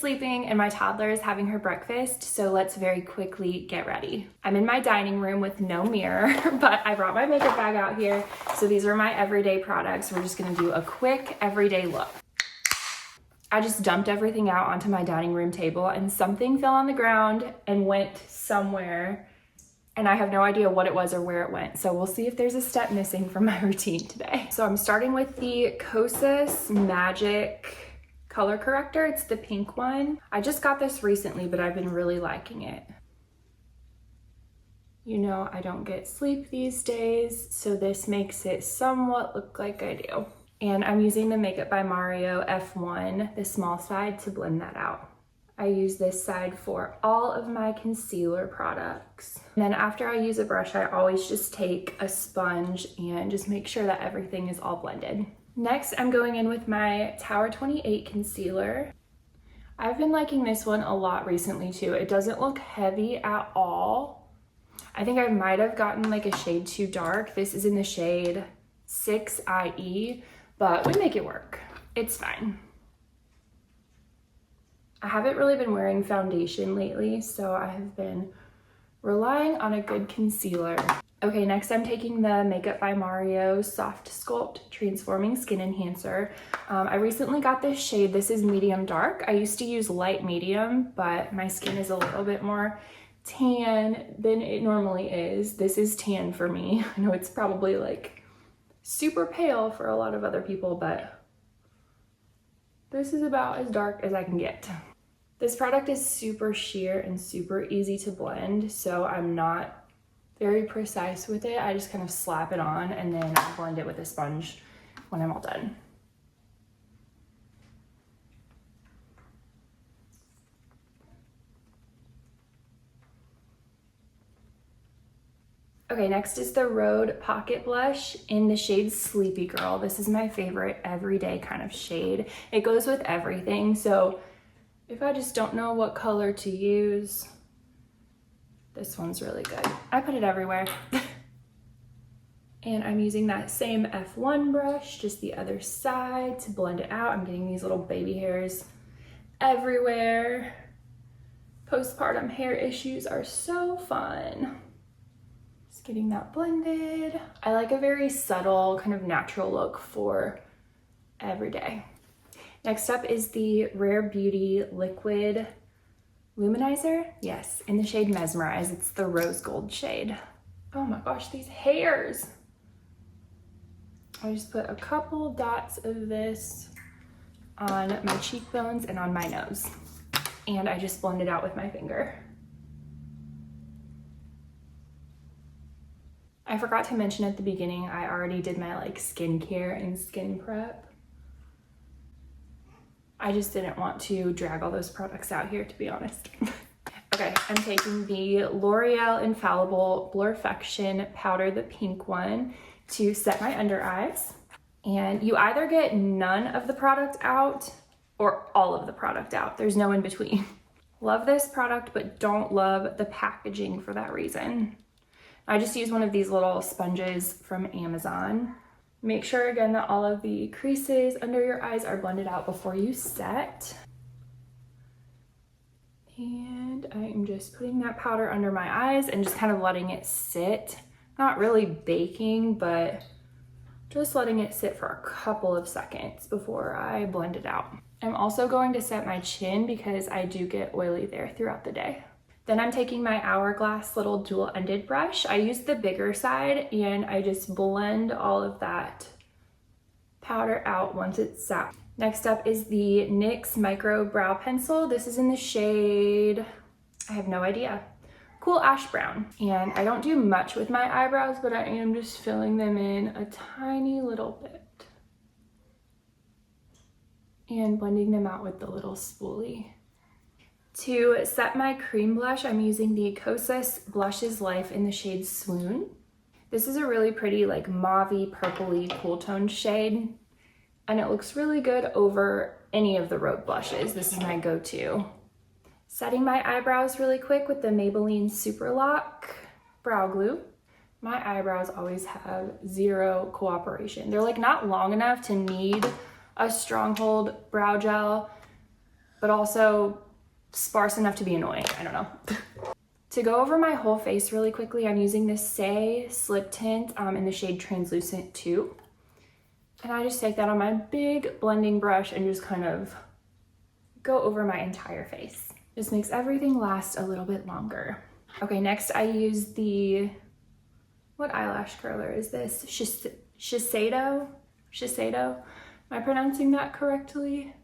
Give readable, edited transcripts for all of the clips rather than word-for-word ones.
sleeping and my toddler is having her breakfast, so let's very quickly get ready. I'm in my dining room with no mirror, but I brought my makeup bag out here. So these are my everyday products. We're just gonna do a quick everyday look. I just dumped everything out onto my dining room table and something fell on the ground and went somewhere. And I have no idea what it was or where it went. So we'll see if there's a step missing from my routine today. So I'm starting with the Kosas Magic color corrector. It's the pink one. I just got this recently, but I've been really liking it. You know, I don't get sleep these days, so this makes it somewhat look like I do. And I'm using the Makeup by Mario F1, the small side, to blend that out. I use this side for all of my concealer products. And then after I use a brush, I always just take a sponge and just make sure that everything is all blended. Next, I'm going in with my Tower 28 concealer. I've been liking this one a lot recently too. It doesn't look heavy at all. I think I might have gotten like a shade too dark. This is in the shade 6IE, but we make it work. It's fine. I haven't really been wearing foundation lately, so I have been relying on a good concealer. Okay, next I'm taking the Makeup by Mario Soft Sculpt Transforming Skin Enhancer. I recently got this shade. This is medium dark. I used to use light medium, but my skin is a little bit more tan than it normally is. This is tan for me. I know it's probably like super pale for a lot of other people, but this is about as dark as I can get. This product is super sheer and super easy to blend, so I'm not very precise with it. I just kind of slap it on and then I blend it with a sponge when I'm all done. Okay, next is the Rhode Pocket Blush in the shade Sleepy Girl. This is my favorite everyday kind of shade. It goes with everything, so if I just don't know what color to use, this one's really good. I put it everywhere. And I'm using that same F1 brush, just the other side, to blend it out. I'm getting these little baby hairs everywhere. Postpartum hair issues are so fun. Just getting that blended. I like a very subtle, kind of natural look for every day. Next up is the Rare Beauty Liquid Luminizer. Yes, in the shade Mesmerize. It's the rose gold shade. Oh my gosh, these hairs. I just put a couple dots of this on my cheekbones and on my nose. And I just blend it out with my finger. I forgot to mention at the beginning, I already did my like skincare and skin prep. I just didn't want to drag all those products out here, to be honest. Okay, I'm taking the L'Oreal Infallible Blurfection powder, the pink one, to set my under eyes. And you either get none of the product out or all of the product out. There's no in between. Love this product, but don't love the packaging for that reason. I just use one of these little sponges from Amazon. Make sure again that all of the creases under your eyes are blended out before you set. And I'm just putting that powder under my eyes and just kind of letting it sit. Not really baking, but just letting it sit for a couple of seconds before I blend it out. I'm also going to set my chin because I do get oily there throughout the day. Then I'm taking my Hourglass little dual-ended brush. I use the bigger side and I just blend all of that powder out once it's set. Next up is the NYX Micro Brow Pencil. This is in the shade, I have no idea, Cool Ash Brown. And I don't do much with my eyebrows, but I am just filling them in a tiny little bit and blending them out with the little spoolie. To set my cream blush, I'm using the Kosas Blushes Life in the shade Swoon. This is a really pretty like mauve-y, purpley, cool toned shade. And it looks really good over any of the Rhode blushes. This is my go-to. Setting my eyebrows really quick with the Maybelline Super Lock Brow Glue. My eyebrows always have zero cooperation. They're like not long enough to need a Stronghold brow gel, but also sparse enough to be annoying. I don't know. To go over my whole face really quickly, I'm using this Saie Slip Tint in the shade Translucent 2. And I just take that on my big blending brush and just kind of go over my entire face. Just makes everything last a little bit longer. Okay, next I use the, what eyelash curler is this? Shiseido? Am I pronouncing that correctly?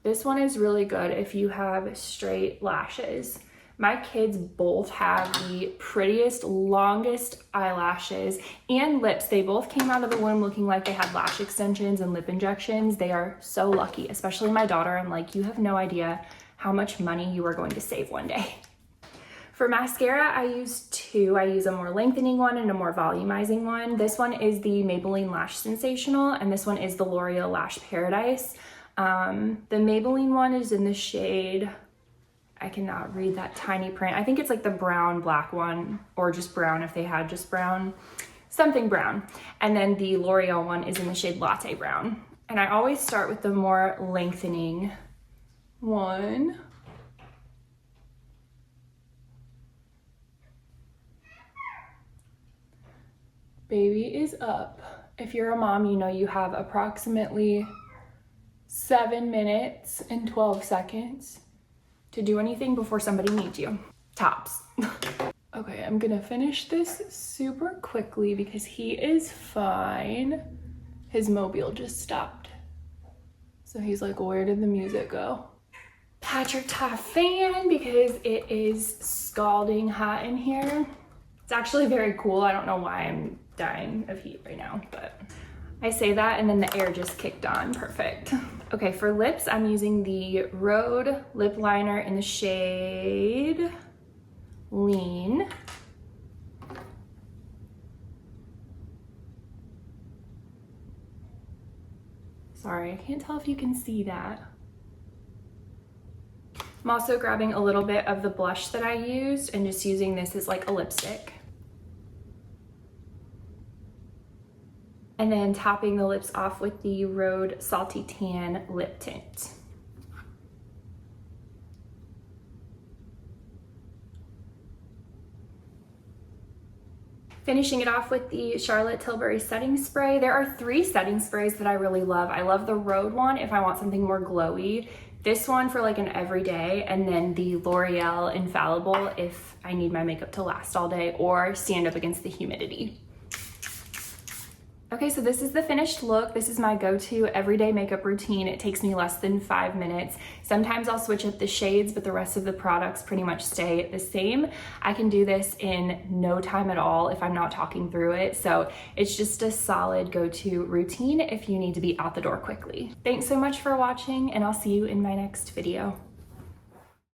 This one is really good if you have straight lashes. My kids both have the prettiest, longest eyelashes and lips. They both came out of the womb looking like they had lash extensions and lip injections. They are so lucky, especially my daughter. I'm like, you have no idea how much money you are going to save one day. For mascara, I use two. I use a more lengthening one and a more volumizing one. This one is the Maybelline Lash Sensational, and this one is the L'Oreal Lash Paradise. The Maybelline one is in the shade, I cannot read that tiny print. I think it's like the brown black one, or just brown if they had just brown, something brown. And then the L'Oreal one is in the shade Latte Brown. And I always start with the more lengthening one. Baby is up. If you're a mom, you know you have approximately 7 minutes and 12 seconds to do anything before somebody needs you. Tops. Okay, I'm gonna finish this super quickly because he is fine. His mobile just stopped. So he's like, where did the music go? Patrick Ta fan because it is scalding hot in here. It's actually very cool. I don't know why I'm dying of heat right now, but I say that and then the air just kicked on. Perfect. Okay, for lips, I'm using the Rhode lip liner in the shade Lean. Sorry, I can't tell if you can see that. I'm also grabbing a little bit of the blush that I used and just using this as like a lipstick. And then topping the lips off with the Rhode Salty Tan Lip Tint. Finishing it off with the Charlotte Tilbury setting spray. There are 3 setting sprays that I really love. I love the Rhode one if I want something more glowy. This one for like an everyday, and then the L'Oreal Infallible if I need my makeup to last all day or stand up against the humidity. Okay, so this is the finished look. This is my go-to everyday makeup routine. It takes me less than 5 minutes. Sometimes I'll switch up the shades, but the rest of the products pretty much stay the same. I can do this in no time at all if I'm not talking through it. So it's just a solid go-to routine if you need to be out the door quickly. Thanks so much for watching, and I'll see you in my next video.